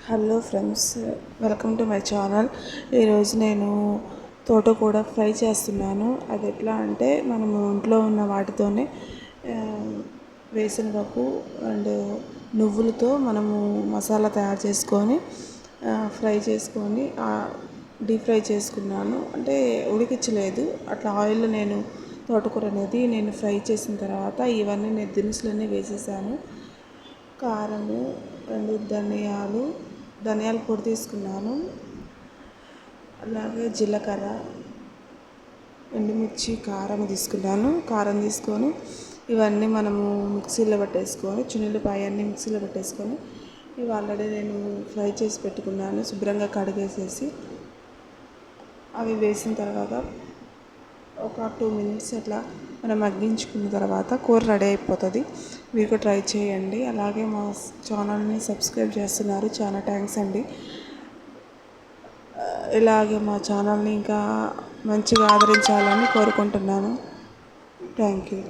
Hello friends, welcome to my channel. ఈరోజు నేను తోటకూర ఫ్రై చేస్తున్నాను. అది ఎట్లా అంటే మనము ఇంట్లో ఉన్న వాటితోనే వేరుశనగపప్పు అండ్ నువ్వులతో మనము మసాలా తయారు చేసుకొని ఫ్రై చేసుకొని డీప్ ఫ్రై చేసుకున్నాను. అంటే ఉడికించలేదు, అట్లా ఆయిల్లో నేను తోటకూర అనేది నేను ఫ్రై చేసిన తర్వాత ఇవన్నీ నేను దినుసులన్నీ వేసేసాను. కారము అండ్ ధనియాల పొడి తీసుకున్నాను. అలాగే జీలకర్ర, ఎండుమిర్చి, కారం తీసుకున్నాను. కారం తీసుకొని ఇవన్నీ మనము మిక్సీలో పెట్టేసుకొని చున్నులపాయ అన్నీ మిక్సీలో పెట్టేసుకొని ఇవి ఆల్రెడీ నేను ఫ్రై చేసి పెట్టుకున్నాను. శుభ్రంగా కడిగేసేసి అవి వేసిన తర్వాత ఒక 2 minutes అట్లా మనం మగ్గించుకున్న తర్వాత కూర రెడీ అయిపోతుంది. మీరు కూడా ట్రై చేయండి. అలాగే మా ఛానల్ని సబ్స్క్రైబ్ చేస్తున్నారు, చాలా థ్యాంక్స్ అండి. ఇలాగే మా ఛానల్ని ఇంకా మంచిగా ఆదరించాలని కోరుకుంటున్నాను. Thank you.